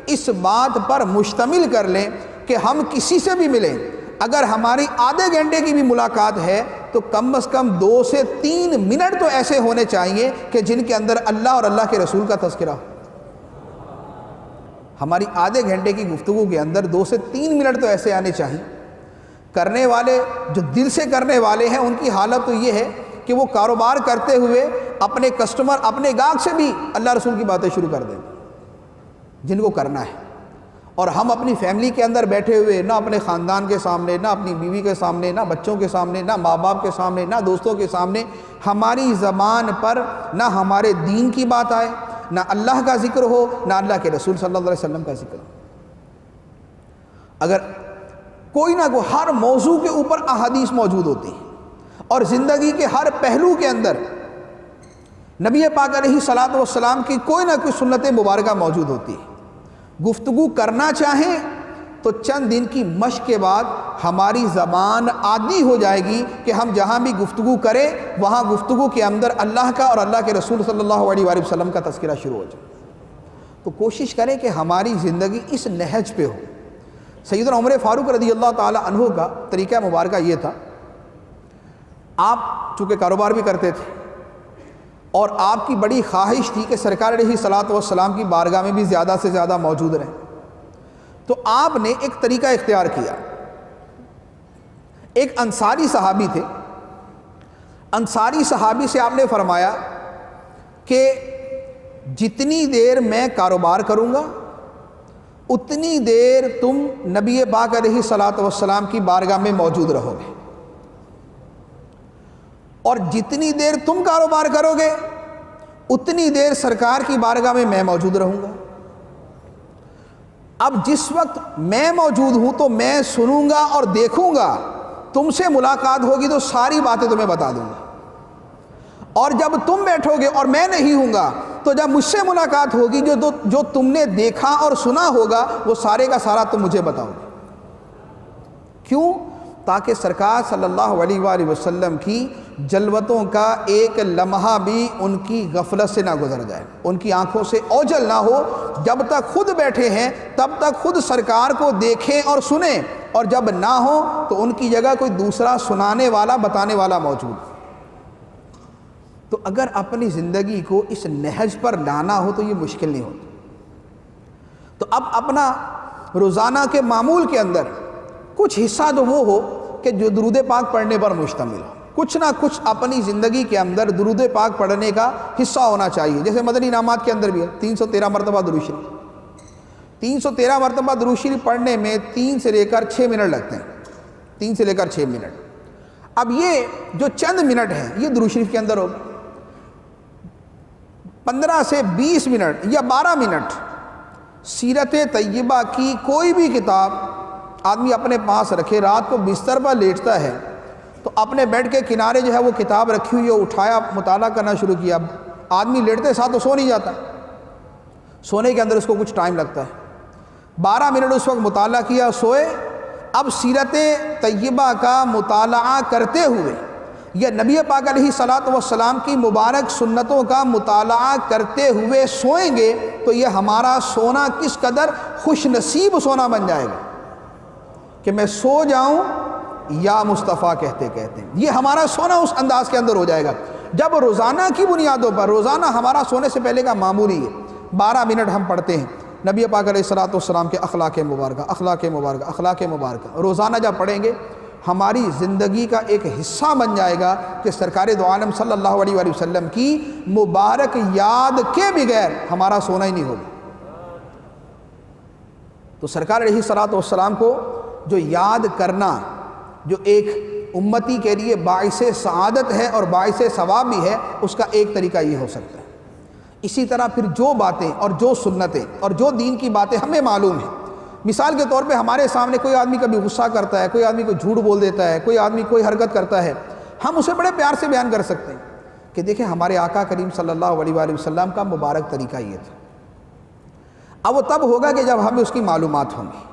Speaker 2: اس بات پر مشتمل کر لیں کہ ہم کسی سے بھی ملیں، اگر ہماری آدھے گھنٹے کی بھی ملاقات ہے تو کم از کم 2 سے 3 منٹ تو ایسے ہونے چاہیے کہ جن کے اندر اللہ اور اللہ کے رسول کا تذکرہ ہو۔ ہماری آدھے گھنٹے کی گفتگو کے اندر 2 سے 3 منٹ تو ایسے آنے چاہیے۔ کرنے والے جو دل سے کرنے والے ہیں، ان کی حالت تو یہ ہے کہ وہ کاروبار کرتے ہوئے اپنے کسٹمر، اپنے گاہک سے بھی اللہ رسول کی باتیں شروع کر دیں جن کو کرنا ہے، اور ہم اپنی فیملی کے اندر بیٹھے ہوئے نہ اپنے خاندان کے سامنے، نہ اپنی بیوی کے سامنے، نہ بچوں کے سامنے، نہ ماں باپ کے سامنے، نہ دوستوں کے سامنے ہماری زبان پر نہ ہمارے دین کی بات آئے، نہ اللہ کا ذکر ہو، نہ اللہ کے رسول صلی اللہ علیہ وسلم کا ذکر ہو۔ اگر کوئی نہ کوئی ہر موضوع کے اوپر احادیث موجود ہوتی ہیں اور زندگی کے ہر پہلو کے اندر نبی پاک علیہ الصلاۃ والسلام کی کوئی نہ کوئی سنت مبارکہ موجود ہوتی ہے، گفتگو کرنا چاہیں تو چند دن کی مشق کے بعد ہماری زبان عادی ہو جائے گی کہ ہم جہاں بھی گفتگو کریں وہاں گفتگو کے اندر اللہ کا اور اللہ کے رسول صلی اللہ علیہ وآلہ وسلم کا تذکرہ شروع ہو جائے۔ تو کوشش کریں کہ ہماری زندگی اس نہج پہ ہو۔ سیدنا عمر فاروق رضی اللہ تعالی عنہ کا طریقہ مبارکہ یہ تھا، آپ چونکہ کاروبار بھی کرتے تھے اور آپ کی بڑی خواہش تھی کہ سرکار علیہ الصلاۃ والسلام کی بارگاہ میں بھی زیادہ سے زیادہ موجود رہیں، تو آپ نے ایک طریقہ اختیار کیا۔ ایک انصاری صحابی تھے، انصاری صحابی سے آپ نے فرمایا کہ جتنی دیر میں کاروبار کروں گا اتنی دیر تم نبی پاک علیہ الصلاۃ والسلام کی بارگاہ میں موجود رہو گے، اور جتنی دیر تم کاروبار کرو گے اتنی دیر سرکار کی بارگاہ میں میں موجود رہوں گا۔ اب جس وقت میں موجود ہوں تو میں سنوں گا اور دیکھوں گا، تم سے ملاقات ہوگی تو ساری باتیں تمہیں بتا دوں گا، اور جب تم بیٹھو گے اور میں نہیں ہوں گا تو جب مجھ سے ملاقات ہوگی جو تم نے دیکھا اور سنا ہوگا وہ سارے کا سارا تم مجھے بتاؤ گے۔ کیوں؟ تاکہ سرکار صلی اللہ علیہ وآلہ وسلم کی جلوتوں کا ایک لمحہ بھی ان کی غفلت سے نہ گزر جائے، ان کی آنکھوں سے اوجھل نہ ہو۔ جب تک خود بیٹھے ہیں تب تک خود سرکار کو دیکھیں اور سنیں، اور جب نہ ہو تو ان کی جگہ کوئی دوسرا سنانے والا، بتانے والا موجود۔ تو اگر اپنی زندگی کو اس نہج پر لانا ہو تو یہ مشکل نہیں ہوتا۔ تو اب اپنا روزانہ کے معمول کے اندر کچھ حصہ تو وہ ہو کہ جو درود پاک پڑھنے پر مشتمل ہو، کچھ نہ کچھ اپنی زندگی کے اندر درود پاک پڑھنے کا حصہ ہونا چاہیے. جیسے مدنی انعامات کے اندر بھی ہے 313 مرتبہ درود شریف. 313 مرتبہ درود شریف پڑھنے میں 3 سے لے کر 6 منٹ لگتے ہیں. 3 سے لے کر 6 منٹ. اب یہ جو چند منٹ ہیں یہ درود شریف کے اندر ہوگا. 15 سے 20 منٹ یا 12 منٹ سیرت طیبہ کی کوئی بھی کتاب آدمی اپنے پاس رکھے، رات کو بستر پر لیٹتا ہے تو اپنے بیڈ کے کنارے جو ہے وہ کتاب رکھی ہوئی ہے، اٹھایا مطالعہ کرنا شروع کیا. آدمی لیٹتے ساتھ تو سو نہیں جاتا، سونے کے اندر اس کو کچھ ٹائم لگتا ہے. 12 منٹ اس وقت مطالعہ کیا، سوئے. اب سیرت طیبہ کا مطالعہ کرتے ہوئے یا نبی پاک علیہ الصلوۃ والسلام کی مبارک سنتوں کا مطالعہ کرتے ہوئے سوئیں گے تو یہ ہمارا سونا کس قدر خوش نصیب سونا بن جائے گا کہ میں سو جاؤں یا مصطفیٰ کہتے کہتے. یہ ہمارا سونا اس انداز کے اندر ہو جائے گا جب روزانہ کی بنیادوں پر، روزانہ ہمارا سونے سے پہلے کا معمول ہی ہے 12 منٹ ہم پڑھتے ہیں نبی پاک علیہ الصلوۃ والسلام کے اخلاق مبارکہ روزانہ جب پڑھیں گے ہماری زندگی کا ایک حصہ بن جائے گا کہ سرکار دو عالم صلی اللہ علیہ وآلہ وسلم کی مبارک یاد کے بغیر ہمارا سونا ہی نہیں ہوگا. تو سرکار علیہ الصلوۃ والسلام کو جو یاد کرنا جو ایک امتی کے لیے باعث سعادت ہے اور باعث ثواب بھی ہے، اس کا ایک طریقہ یہ ہو سکتا ہے. اسی طرح پھر جو باتیں اور جو سنتیں اور جو دین کی باتیں ہمیں معلوم ہیں، مثال کے طور پہ ہمارے سامنے کوئی آدمی کبھی غصہ کرتا ہے، کوئی آدمی کوئی جھوٹ بول دیتا ہے، کوئی آدمی کوئی حرکت کرتا ہے، ہم اسے بڑے پیار سے بیان کر سکتے ہیں کہ دیکھیں ہمارے آقا کریم صلی اللہ علیہ وآلہ وسلم کا مبارک طریقہ یہ تھا. اب وہ تب ہوگا کہ جب ہمیں اس کی معلومات ہوں گی.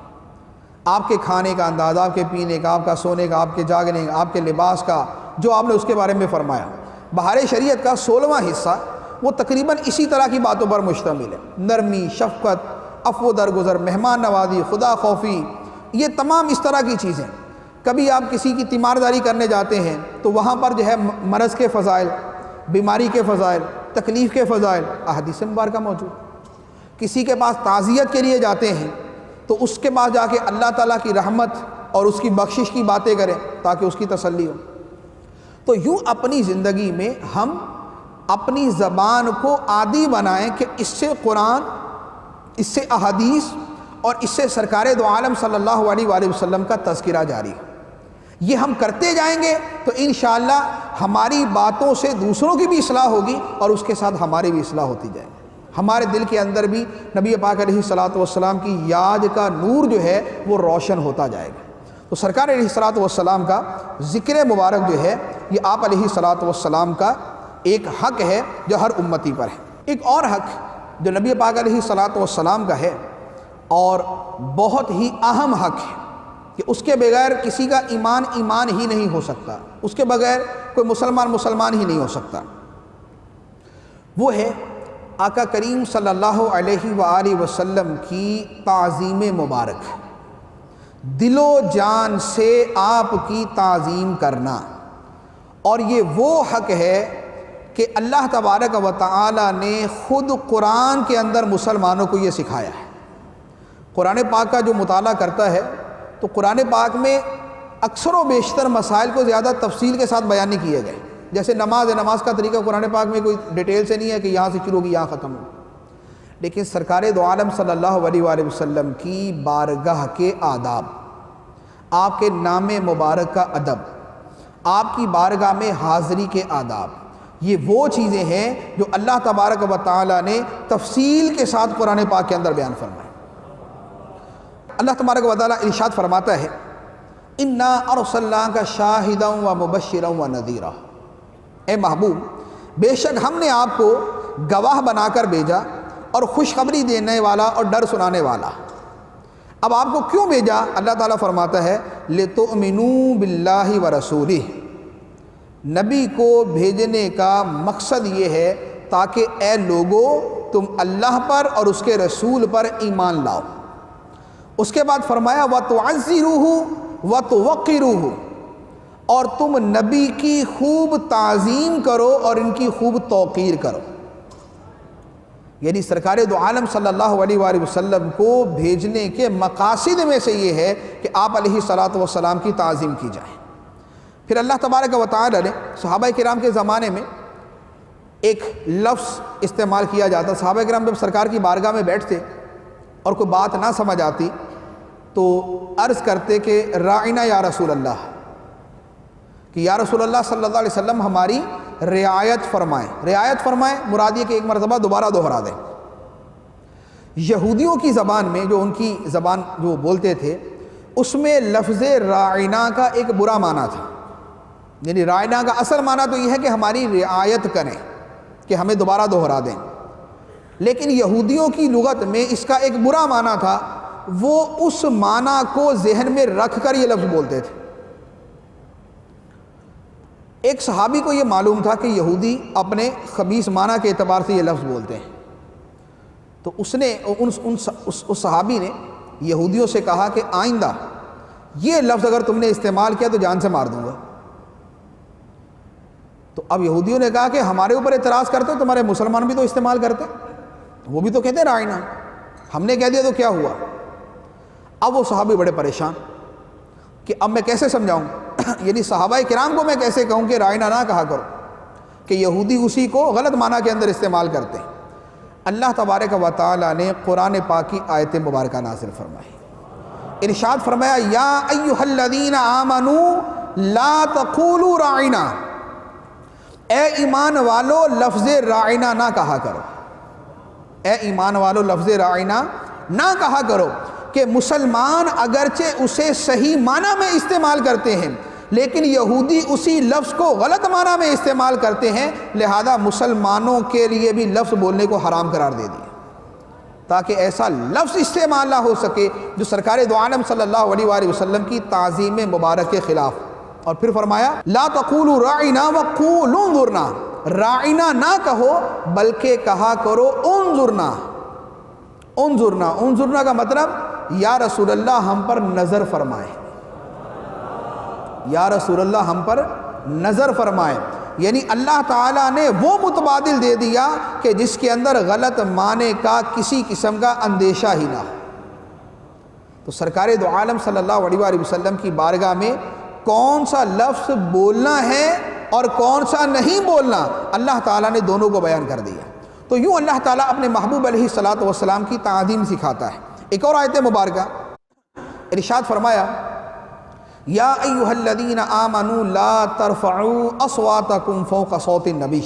Speaker 2: آپ کے کھانے کا انداز، آپ کے پینے کا، آپ کا سونے کا، آپ کے جاگنے کا، آپ کے لباس کا، جو آپ نے اس کے بارے میں فرمایا. بہار شریعت کا 16واں حصہ وہ تقریباً اسی طرح کی باتوں پر مشتمل ہے. نرمی، شفقت، عفو درگزر، مہمان نوازی، خدا خوفی، یہ تمام اس طرح کی چیزیں. کبھی آپ کسی کی تیمارداری کرنے جاتے ہیں تو وہاں پر جو ہے مرض کے فضائل، بیماری کے فضائل، تکلیف کے فضائل احادیث مبارکہ موجود. کسی کے پاس تعزیت کے لیے جاتے ہیں تو اس کے پاس جا کے اللہ تعالیٰ کی رحمت اور اس کی بخشش کی باتیں کریں تاکہ اس کی تسلی ہو. تو یوں اپنی زندگی میں ہم اپنی زبان کو عادی بنائیں کہ اس سے قرآن، اس سے احادیث اور اس سے سرکار دو عالم صلی اللہ علیہ وآلہ وسلم کا تذکرہ جاری ہے. یہ ہم کرتے جائیں گے تو انشاءاللہ ہماری باتوں سے دوسروں کی بھی اصلاح ہوگی اور اس کے ساتھ ہماری بھی اصلاح ہوتی جائے گی. ہمارے دل کے اندر بھی نبی پاک علیہ الصلوۃ والسلام کی یاد کا نور جو ہے وہ روشن ہوتا جائے گا. تو سرکار علیہ الصلوۃ والسلام کا ذکر مبارک جو ہے یہ آپ علیہ الصلوۃ والسلام کا ایک حق ہے جو ہر امتی پر ہے. ایک اور حق جو نبی پاک علیہ الصلوۃ والسلام کا ہے اور بہت ہی اہم حق ہے کہ اس کے بغیر کسی کا ایمان ہی نہیں ہو سکتا، اس کے بغیر کوئی مسلمان ہی نہیں ہو سکتا. وہ ہے آقا کریم صلی اللہ علیہ وآلہ وسلم کی تعظیم مبارک. دل و جان سے آپ کی تعظیم کرنا. اور یہ وہ حق ہے کہ اللہ تبارک و تعالی نے خود قرآن کے اندر مسلمانوں کو یہ سکھایا ہے. قرآن پاک کا جو مطالعہ کرتا ہے تو قرآن پاک میں اکثر و بیشتر مسائل کو زیادہ تفصیل کے ساتھ بیان نہیں کیے گئے. جیسے نماز کا طریقہ قرآن پاک میں کوئی ڈیٹیل سے نہیں ہے کہ یہاں سے شروع ہوگی یہاں ختم ہو. لیکن سرکار دو عالم صلی اللہ علیہ وآلہ وسلم کی بارگاہ کے آداب، آپ کے نام مبارک کا ادب، آپ کی بارگاہ میں حاضری کے آداب، یہ وہ چیزیں ہیں جو اللہ تبارک و تعالی نے تفصیل کے ساتھ قرآن پاک کے اندر بیان فرمائے. اللہ تبارک و تعالی ارشاد فرماتا ہے اِنَّا أَرْسَلْنَاكَ شَاهِدًا وَمُبَشِّرًا وَنَذِيرًا. اے محبوب، بے شک ہم نے آپ کو گواہ بنا کر بھیجا اور خوشخبری دینے والا اور ڈر سنانے والا. اب آپ کو کیوں بھیجا؟ اللہ تعالیٰ فرماتا ہے لِتُؤْمِنُوا بِاللَّهِ وَرَسُولِهِ. نبی کو بھیجنے کا مقصد یہ ہے تاکہ اے لوگو تم اللہ پر اور اس کے رسول پر ایمان لاؤ. اس کے بعد فرمایا وَتُعَزِّرُوهُ وَتُوَقِّرُوهُ، اور تم نبی کی خوب تعظیم کرو اور ان کی خوب توقیر کرو. یعنی سرکار دو عالم صلی اللہ علیہ وآلہ وسلم کو بھیجنے کے مقاصد میں سے یہ ہے کہ آپ علیہ الصلاۃ والسلام کی تعظیم کی جائے۔ پھر اللہ تبارک و تعالی نے صحابہ کرام کے زمانے میں ایک لفظ استعمال کیا جاتا۔ صحابہ کرام جب سرکار کی بارگاہ میں بیٹھتے اور کوئی بات نہ سمجھ آتی تو عرض کرتے کہ راعنا یا رسول اللہ، کہ یا رسول اللہ صلی اللہ علیہ وسلم ہماری رعایت فرمائیں۔ رعایت فرمائیں مراد یہ کہ ایک مرتبہ دوبارہ دہرا دیں۔ یہودیوں کی زبان میں، جو ان کی زبان جو بولتے تھے، اس میں لفظ راعنا کا ایک برا معنی تھا۔ یعنی راعنا کا اصل معنی تو یہ ہے کہ ہماری رعایت کریں، کہ ہمیں دوبارہ دہرا دیں، لیکن یہودیوں کی لغت میں اس کا ایک برا معنی تھا، وہ اس معنی کو ذہن میں رکھ کر یہ لفظ بولتے تھے۔ ایک صحابی کو یہ معلوم تھا کہ یہودی اپنے خبیث معنی کے اعتبار سے یہ لفظ بولتے ہیں، تو اس صحابی نے یہودیوں سے کہا کہ آئندہ یہ لفظ اگر تم نے استعمال کیا تو جان سے مار دوں گا۔ تو اب یہودیوں نے کہا کہ ہمارے اوپر اعتراض کرتے ہو، تمہارے مسلمان بھی تو استعمال کرتے، وہ بھی تو کہتے ہیں رائنا، ہم نے کہہ دیا تو کیا ہوا؟ اب وہ صحابی بڑے پریشان کہ اب میں کیسے سمجھاؤں، یعنی صحابہ کرام کو میں کیسے کہوں کہ رائنا نہ کہا کرو، کہ یہودی اسی کو غلط معنی کے اندر استعمال کرتے ہیں۔ اللہ تبارک و تعالی نے قرآن پاک کی آیت مبارکہ نازل فرمائی، ارشاد فرمایا یا ایھا الذین آمنوا لا تقولوا راعنا، اے ایمان والو لفظ راعنا نہ کہا کرو، اے ایمان والو لفظ راعنا نہ کہا کرو، کہ مسلمان اگرچہ اسے صحیح معنی میں استعمال کرتے ہیں لیکن یہودی اسی لفظ کو غلط معنی میں استعمال کرتے ہیں، لہذا مسلمانوں کے لیے بھی لفظ بولنے کو حرام قرار دے دیا، تاکہ ایسا لفظ استعمال نہ ہو سکے جو سرکار دو عالم صلی اللہ علیہ وآلہ وسلم کی تعظیم مبارک کے خلاف۔ اور پھر فرمایا لا تقولوا راعنا وقولوا انظرنا، راعنا نہ کہو بلکہ کہا کرو انظرنا۔ انظرنا، انظرنا کا مطلب یا رسول اللہ ہم پر نظر فرمائے، یا رسول اللہ ہم پر نظر فرمائے، یعنی اللہ تعالیٰ نے وہ متبادل دے دیا کہ جس کے اندر غلط معنی کا کسی قسم کا اندیشہ ہی نہ ہو۔ تو سرکار دو عالم صلی اللہ علیہ وآلہ وسلم کی بارگاہ میں کون سا لفظ بولنا ہے اور کون سا نہیں بولنا، اللہ تعالیٰ نے دونوں کو بیان کر دیا۔ تو یوں اللہ تعالیٰ اپنے محبوب علیہ الصلاۃ والسلام کی تعظیم سکھاتا ہے۔ ایک اور آیت مبارکہ ارشاد فرمایا یا ایھا الذین آمنوا لا ترفعوا اصواتکم فوق صوت النبی،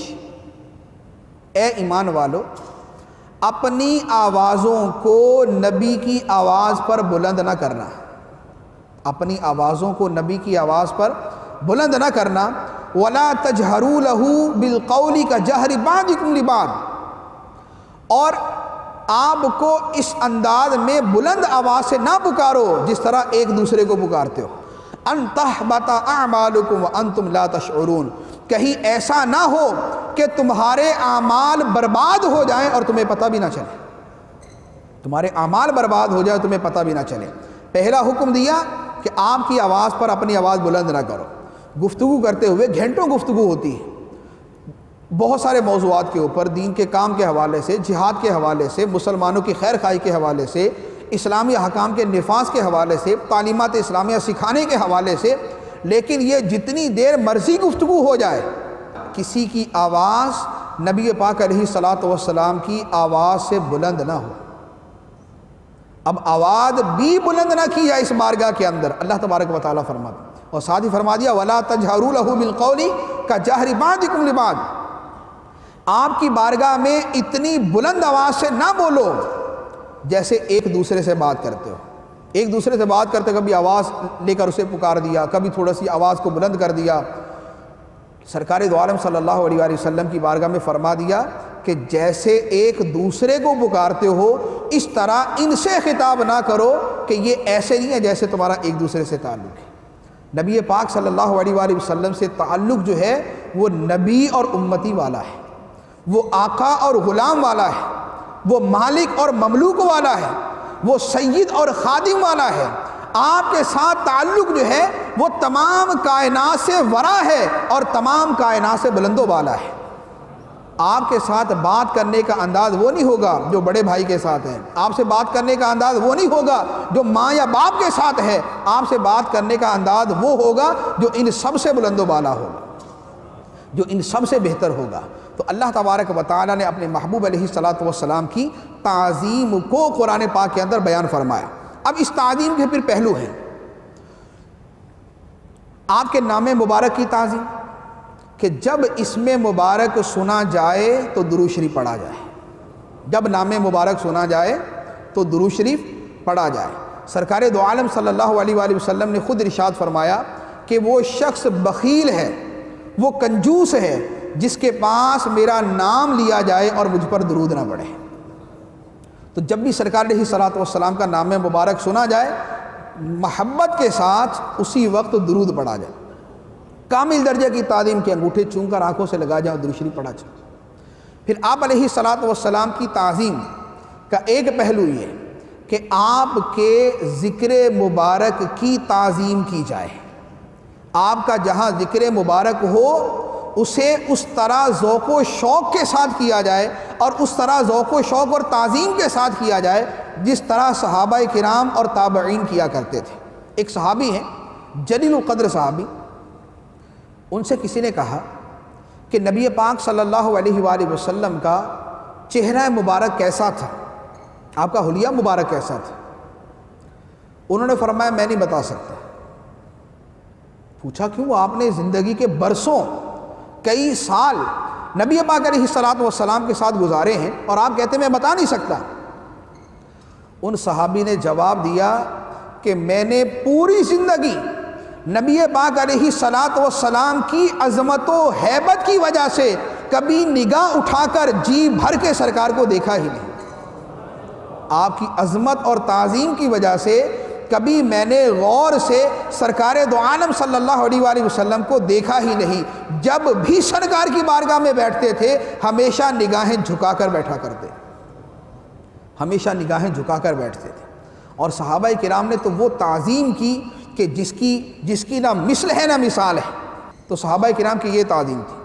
Speaker 2: اے ایمان والو اپنی آوازوں کو نبی کی آواز پر بلند نہ کرنا، اپنی آوازوں کو نبی کی آواز پر بلند نہ کرنا، ولا تجہروا لہ بالقول کجہر بعضکم لبعض، اور آپ کو اس انداز میں بلند آواز سے نہ پکارو جس طرح ایک دوسرے کو پکارتے ہو، ان تحبط اعمالکم وانتم لا تشعرون، کہیں ایسا نہ ہو کہ تمہارے اعمال برباد ہو جائیں اور تمہیں پتہ بھی نہ چلے، تمہارے اعمال برباد ہو جائیں تمہیں پتہ بھی نہ چلے۔ پہلا حکم دیا کہ آپ کی آواز پر اپنی آواز بلند نہ کرو، گفتگو کرتے ہوئے گھنٹوں گفتگو ہوتی ہے بہت سارے موضوعات کے اوپر، دین کے کام کے حوالے سے، جہاد کے حوالے سے، مسلمانوں کی خیر خواہی کے حوالے سے، اسلامی احکام کے نفاذ کے حوالے سے، تعلیمات اسلامیہ سکھانے کے حوالے سے، لیکن یہ جتنی دیر مرضی گفتگو ہو جائے کسی کی آواز نبی پاک علیہ الصلاۃ والسلام کی آواز سے بلند نہ ہو۔ اب آواز بھی بلند نہ کی جائے اس بارگاہ کے اندر، اللہ تبارک و تعالیٰ فرماتا، اور ساتھ ہی فرما دیا وَلَا تَجْهَرُوا لَهُ بِالْقَوْلِ كَجَهْرِ بَعْضِكُمْ لِبَعْضٍ، آپ کی بارگاہ میں اتنی بلند آواز سے نہ بولو جیسے ایک دوسرے سے بات کرتے ہو، ایک دوسرے سے بات کرتے کبھی آواز لے کر اسے پکار دیا، کبھی تھوڑا سی آواز کو بلند کر دیا۔ سرکار دو عالم صلی اللہ علیہ وآلہ وسلم کی بارگاہ میں فرما دیا کہ جیسے ایک دوسرے کو پکارتے ہو اس طرح ان سے خطاب نہ کرو کہ یہ ایسے نہیں ہے جیسے تمہارا ایک دوسرے سے تعلق ہے۔ نبی پاک صلی اللہ علیہ وآلہ وسلم سے تعلق جو ہے وہ نبی اور امتی والا ہے، وہ آقا اور غلام والا ہے، وہ مالک اور مملوک والا ہے، وہ سید اور خادم والا ہے۔ آپ کے ساتھ تعلق جو ہے وہ تمام کائنات سے ورا ہے اور تمام کائنات سے بلند و بالا ہے۔ آپ کے ساتھ بات کرنے کا انداز وہ نہیں ہوگا جو بڑے بھائی کے ساتھ ہے، آپ سے بات کرنے کا انداز وہ نہیں ہوگا جو ماں یا باپ کے ساتھ ہے، آپ سے بات کرنے کا انداز وہ ہوگا جو ان سب سے بلند و بالا ہوگا، جو ان سب سے بہتر ہوگا۔ تو اللہ تبارک و تعالیٰ نے اپنے محبوب علیہ الصلاۃ والسلام کی تعظیم کو قرآن پاک کے اندر بیان فرمایا۔ اب اس تعظیم کے پھر پہلو ہیں، آپ کے نام مبارک کی تعظیم، کہ جب اسم مبارک سنا جائے تو درود شریف پڑھا جائے، جب نام مبارک سنا جائے تو درود شریف پڑھا جائے۔ سرکار دو عالم صلی اللہ علیہ وآلہ وسلم نے خود ارشاد فرمایا کہ وہ شخص بخیل ہے، وہ کنجوس ہے جس کے پاس میرا نام لیا جائے اور مجھ پر درود نہ پڑھے۔ تو جب بھی سرکار علیہ الصلاۃ والسلام کا نام مبارک سنا جائے، محبت کے ساتھ اسی وقت درود پڑھا جائے، کامل درجے کی تعظیم کے انگوٹھے چوم کر آنکھوں سے لگا جائے اور درود شریف پڑھا جائے۔ پھر آپ علیہ الصلاۃ والسلام کی تعظیم کا ایک پہلو یہ کہ آپ کے ذکر مبارک کی تعظیم کی جائے، آپ کا جہاں ذکر مبارک ہو اسے اس طرح ذوق و شوق کے ساتھ کیا جائے، اور اس طرح ذوق و شوق اور تعظیم کے ساتھ کیا جائے جس طرح صحابہ کرام اور تابعین کیا کرتے تھے۔ ایک صحابی ہیں جلیل القدر صحابی، ان سے کسی نے کہا کہ نبی پاک صلی اللہ علیہ وآلہ وسلم کا چہرہ مبارک کیسا تھا، آپ کا حلیہ مبارک کیسا تھا؟ انہوں نے فرمایا میں نہیں بتا سکتا۔ پوچھا کیوں؟ آپ نے زندگی کے برسوں، کئی سال نبی پاک علیہ الصلاۃ والسلام کے ساتھ گزارے ہیں اور آپ کہتے ہیں میں بتا نہیں سکتا۔ ان صحابی نے جواب دیا کہ میں نے پوری زندگی نبی پاک علیہ الصلاۃ والسلام کی عظمت و ہیبت کی وجہ سے کبھی نگاہ اٹھا کر جی بھر کے سرکار کو دیکھا ہی نہیں، آپ کی عظمت اور تعظیم کی وجہ سے کبھی میں نے غور سے سرکار دو عالم صلی اللہ علیہ وآلہ وسلم کو دیکھا ہی نہیں۔ جب بھی سرکار کی بارگاہ میں بیٹھتے تھے ہمیشہ نگاہیں جھکا کر بیٹھا کرتے، ہمیشہ نگاہیں جھکا کر بیٹھتے تھے۔ اور صحابہ کرام نے تو وہ تعظیم کی کہ جس کی نہ مثل ہے نہ مثال ہے، تو صحابہ کرام کی یہ تعظیم تھی۔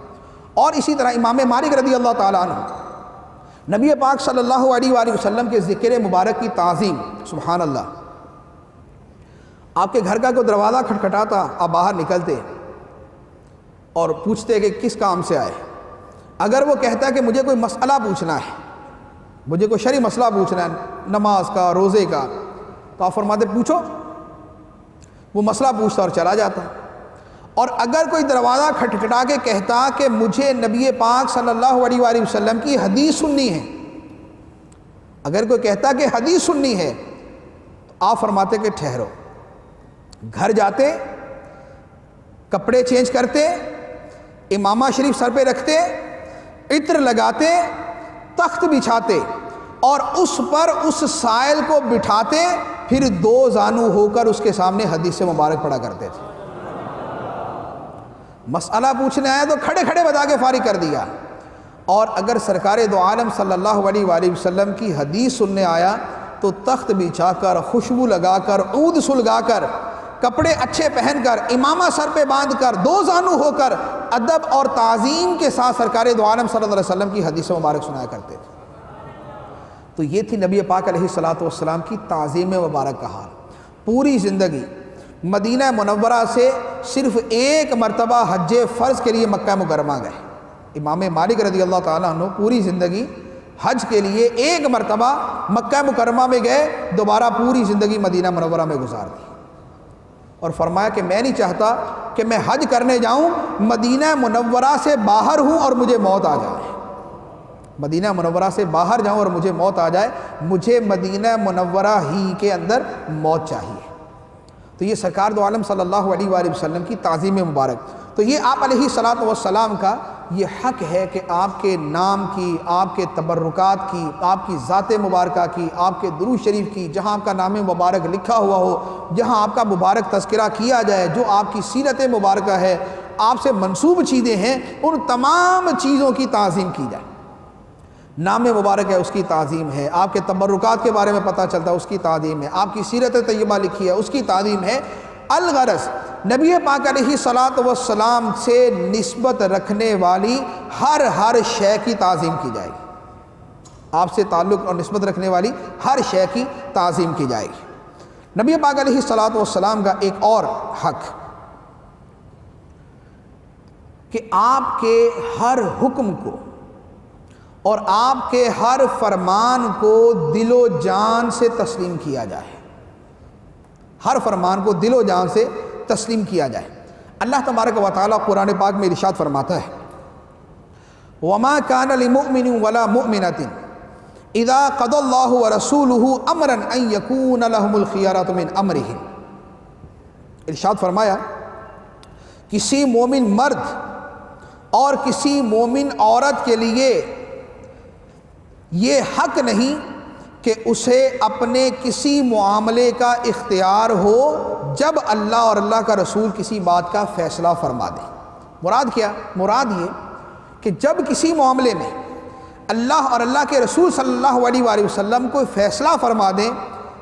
Speaker 2: اور اسی طرح امام مالک رضی اللہ تعالیٰ عنہ نبی پاک صلی اللہ علیہ وآلہ وسلم کے ذکر مبارک کی تعظیم، سبحان اللہ۔ آپ کے گھر کا کوئی دروازہ کھٹکھٹاتا، آپ باہر نکلتے اور پوچھتے کہ کس کام سے آئے۔ اگر وہ کہتا ہے کہ مجھے کوئی مسئلہ پوچھنا ہے، مجھے کوئی شرعی مسئلہ پوچھنا ہے نماز کا، روزے کا، تو آپ فرماتے پوچھو، وہ مسئلہ پوچھتا اور چلا جاتا۔ اور اگر کوئی دروازہ کھٹکھٹا کے کہتا کہ مجھے نبی پاک صلی اللہ علیہ وآلہ وسلم کی حدیث سننی ہے، اگر کوئی کہتا کہ حدیث سننی ہے، تو آپ فرماتے کہ ٹھہرو، گھر جاتے، کپڑے چینج کرتے، امامہ شریف سر پہ رکھتے، عطر لگاتے، تخت بچھاتے اور اس پر اس سائل کو بٹھاتے، پھر دو زانو ہو کر اس کے سامنے حدیث مبارک پڑھا کرتے تھے۔ مسئلہ پوچھنے آیا تو کھڑے کھڑے بتا کے فارغ کر دیا، اور اگر سرکار دو عالم صلی اللہ علیہ وآلہ وسلم کی حدیث سننے آیا تو تخت بچھا کر، خوشبو لگا کر، عود سلگا کر، کپڑے اچھے پہن کر، امامہ سر پہ باندھ کر، دو زانو ہو کر ادب اور تعظیم کے ساتھ سرکار دو عالم صلی اللہ علیہ وسلم کی حدیث مبارک سنایا کرتے تھے۔ تو یہ تھی نبی پاک علیہ الصلاۃ والسلام کی تعظیم مبارک کا حال۔ پوری زندگی مدینہ منورہ سے صرف ایک مرتبہ حج فرض کے لیے مکہ مکرمہ گئے۔ امام مالک رضی اللہ تعالیٰ عنہ پوری زندگی حج کے لیے ایک مرتبہ مکہ مکرمہ میں گئے، دوبارہ پوری زندگی مدینہ منورہ میں گزار دی، اور فرمایا کہ میں نہیں چاہتا کہ میں حج کرنے جاؤں، مدینہ منورہ سے باہر ہوں اور مجھے موت آ جائے، مدینہ منورہ سے باہر جاؤں اور مجھے موت آ جائے، مجھے مدینہ منورہ ہی کے اندر موت چاہیے۔ تو یہ سرکار دو عالم صلی اللہ علیہ وآلہ وسلم کی تعظیم مبارک۔ تو یہ آپ علیہ الصلاۃ والسلام کا یہ حق ہے کہ آپ کے نام کی، آپ کے تبرکات کی، آپ کی ذات مبارکہ کی، آپ کے درود شریف کی، جہاں آپ کا نام مبارک لکھا ہوا ہو، جہاں آپ کا مبارک تذکرہ کیا جائے، جو آپ کی سیرت مبارکہ ہے، آپ سے منسوب چیزیں ہیں، ان تمام چیزوں کی تعظیم کی جائے۔ نام مبارک ہے اس کی تعظیم ہے، آپ کے تبرکات کے بارے میں پتہ چلتا ہے اس کی تعظیم ہے، آپ کی سیرت طیبہ لکھی ہے اس کی تعظیم ہے۔ الغرض نبی پاک علیہ الصلاۃ والسلام سے نسبت رکھنے والی ہر شے کی تعظیم کی جائے گی، آپ سے تعلق اور نسبت رکھنے والی ہر شے کی تعظیم کی جائے گی۔ نبی پاک علیہ الصلاۃ والسلام کا ایک اور حق کہ آپ کے ہر حکم کو اور آپ کے ہر فرمان کو دل و جان سے تسلیم کیا جائے، ہر فرمان کو دل و جان سے تسلیم کیا جائے۔ اللہ تبارک و تعالیٰ قرآن پاک میں ارشاد فرماتا ہے وَمَا كَانَ لِمُؤْمِنٍ وَلَا مُؤْمِنَةٍ اِذَا قَضَى اللَّهُ وَرَسُولُهُ أَمْرًا أَن يَكُونَ لَهُمُ الْخِيَرَةُ مِنْ أَمْرِهِمْ۔ ارشاد فرمایا کسی مومن مرد اور کسی مومن عورت کے لیے یہ حق نہیں کہ اسے اپنے کسی معاملے کا اختیار ہو جب اللہ اور اللہ کا رسول کسی بات کا فیصلہ فرما دیں۔ مراد کیا؟ مراد یہ کہ جب کسی معاملے میں اللہ اور اللہ کے رسول صلی اللہ علیہ وآلہ وسلم کوئی فیصلہ فرما دیں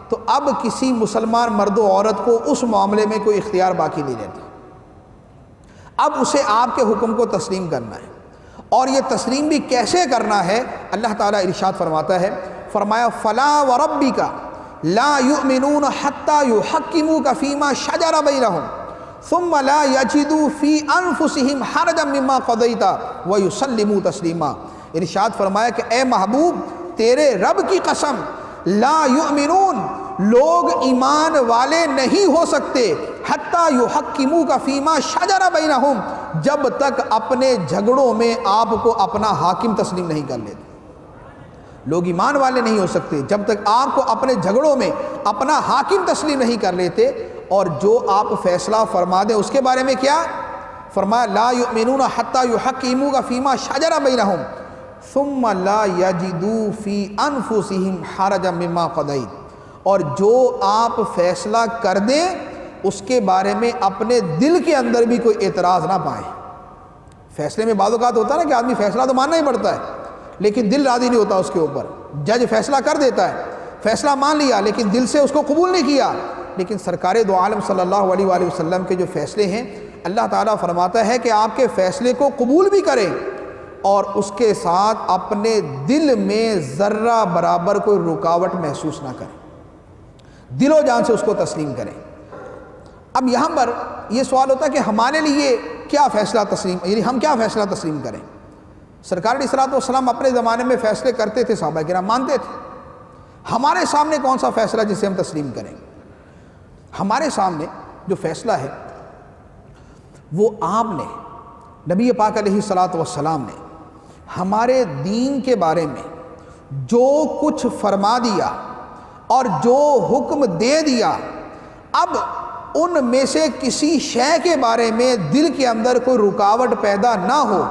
Speaker 2: تو اب کسی مسلمان مرد و عورت کو اس معاملے میں کوئی اختیار باقی نہیں رہتا، اب اسے آپ کے حکم کو تسلیم کرنا ہے۔ اور یہ تسلیم بھی کیسے کرنا ہے؟ اللہ تعالیٰ ارشاد فرماتا ہے، فرمایا فَلَا وَرَبِّكَ لَا يُؤْمِنُونَ حَتَّى يُحَكِّمُوكَ فِي مَا شَجَرَ بَيْنَهُمْ ثُمَّ لَا يَجِدُوا فِي أَنفُسِهِمْ حَرَجًا مِّمَّا قَضَيْتَ وَيُسَلِّمُوا تَسْلِيمًا۔ ارشاد فرمایا کہ اے محبوب تیرے رب کی قسم، لا یؤمنون، لوگ ایمان والے نہیں ہو سکتے، حتیٰ یحکموک فیما شجر بینہم، جب تک اپنے جھگڑوں میں آپ کو اپنا حاکم تسلیم نہیں کر لیتے۔ لوگ ایمان والے نہیں ہو سکتے جب تک آپ کو اپنے جھگڑوں میں اپنا حاکم تسلیم نہیں کر لیتے، اور جو آپ فیصلہ فرما دیں اس کے بارے میں کیا فرمایا؟ لا یؤمنون حتیٰ یحکموک فیما شجر بینہم ثم لا یجدوا فی انفسہم حرجا مما قضیت، اور جو آپ فیصلہ کر دیں اس کے بارے میں اپنے دل کے اندر بھی کوئی اعتراض نہ پائیں۔ فیصلے میں بعض اوقات ہوتا ہے نا کہ آدمی فیصلہ تو ماننا ہی پڑتا ہے لیکن دل راضی نہیں ہوتا اس کے اوپر، جج فیصلہ کر دیتا ہے، فیصلہ مان لیا لیکن دل سے اس کو قبول نہیں کیا۔ لیکن سرکار دو عالم صلی اللہ علیہ وآلہ وسلم کے جو فیصلے ہیں، اللہ تعالیٰ فرماتا ہے کہ آپ کے فیصلے کو قبول بھی کریں اور اس کے ساتھ اپنے دل میں ذرہ برابر کوئی رکاوٹ محسوس نہ کریں، دل و جان سے اس کو تسلیم کریں۔ اب یہاں پر یہ سوال ہوتا ہے کہ ہمارے لیے کیا فیصلہ تسلیم، یعنی ہم کیا فیصلہ تسلیم کریں؟ سرکار علیہ الصلوۃ والسلام اپنے زمانے میں فیصلے کرتے تھے، صحابہ کرام مانتے تھے۔ ہمارے سامنے کون سا فیصلہ جسے ہم تسلیم کریں؟ ہمارے سامنے جو فیصلہ ہے وہ آپ نے، نبی پاک علیہ الصلوۃ والسلام نے ہمارے دین کے بارے میں جو کچھ فرما دیا اور جو حکم دے دیا، اب ان میں سے کسی شے کے بارے میں دل کے اندر کوئی رکاوٹ پیدا نہ ہو۔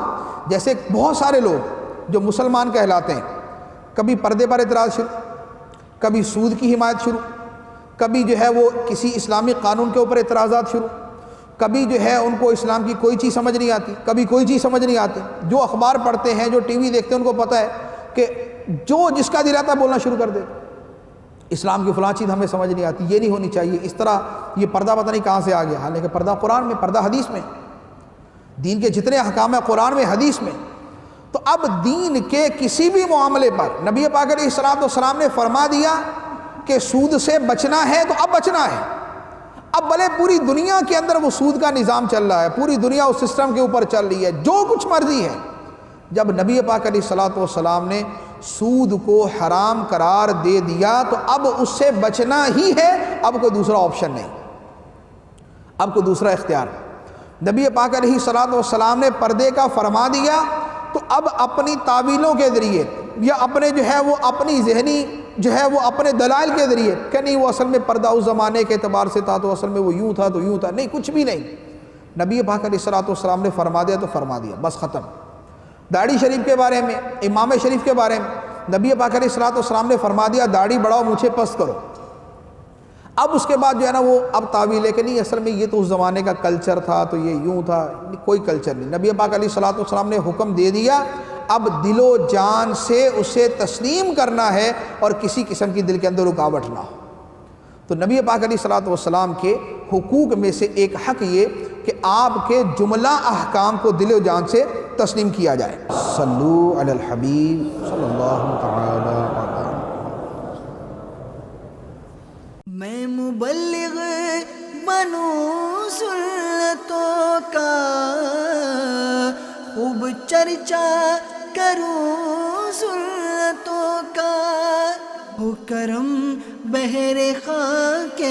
Speaker 2: جیسے بہت سارے لوگ جو مسلمان کہلاتے ہیں، کبھی پردے پر اعتراض شروع، کبھی سود کی حمایت شروع، کبھی جو ہے وہ کسی اسلامی قانون کے اوپر اعتراضات شروع، کبھی جو ہے ان کو اسلام کی کوئی چیز سمجھ نہیں آتی، کبھی کوئی چیز سمجھ نہیں آتی۔ جو اخبار پڑھتے ہیں، جو ٹی وی دیکھتے ہیں، ان کو پتہ ہے کہ جو جس کا دل آتا ہے بولنا شروع کر دے، اسلام کی فلاں چیز ہمیں سمجھ نہیں آتی، یہ نہیں ہونی چاہیے، اس طرح یہ پردہ پتہ نہیں کہاں سے آ گیا۔ حالانکہ پردہ قرآن میں، پردہ حدیث میں، دین کے جتنے احکام ہیں قرآن میں، حدیث میں۔ تو اب دین کے کسی بھی معاملے پر نبی پاک علیہ الصلوۃ والسلام نے فرما دیا کہ سود سے بچنا ہے تو اب بچنا ہے۔ اب بھلے پوری دنیا کے اندر وہ سود کا نظام چل رہا ہے، پوری دنیا اس سسٹم کے اوپر چل رہی ہے، جو کچھ مرضی ہے، جب نبی پاک علیہ الصلوۃ والسلام نے سود کو حرام قرار دے دیا تو اب اس سے بچنا ہی ہے، اب کوئی دوسرا آپشن نہیں، اب کوئی دوسرا اختیار۔ نبی پاک علیہ الصلوۃ والسلام نے پردے کا فرما دیا تو اب اپنی تعویلوں کے ذریعے یا اپنے جو ہے وہ اپنی ذہنی جو ہے وہ اپنے دلائل کے ذریعے کہ نہیں وہ اصل میں پردہ اس زمانے کے اعتبار سے تھا تو اصل میں وہ یوں تھا تو یوں تھا، نہیں، کچھ بھی نہیں۔ نبی پاک علیہ الصلوۃ والسلام نے فرما دیا تو فرما دیا، بس ختم۔ داڑھی شریف کے بارے میں، امام شریف کے بارے میں نبی پاک علیہ الصلوۃ والسلام نے فرما دیا داڑھی بڑھاؤ، مونچھیں پست کرو۔ اب اس کے بعد جو ہے نا وہ اب تعویل ہے کہ نہیں اصل میں یہ تو اس زمانے کا کلچر تھا تو یہ یوں تھا، کوئی کلچر نہیں۔ نبی پاک علیہ الصلوۃ والسلام نے حکم دے دیا، اب دل و جان سے اسے تسلیم کرنا ہے اور کسی قسم کی دل کے اندر رکاوٹ نہ ہو۔ تو نبی پاک علیہ الصلوۃ والسلام کے حقوق میں سے ایک حق یہ کہ آپ کے جملہ احکام کو دل و جان سے تسلیم کیا جائے۔ صلو علی الحبیب صلی اللہ تعالی علیہ۔
Speaker 1: میں مبلغ بنوں سنتوں کا، خوب چرچا کروں سنتوں کا، ہو کرم بحر خاک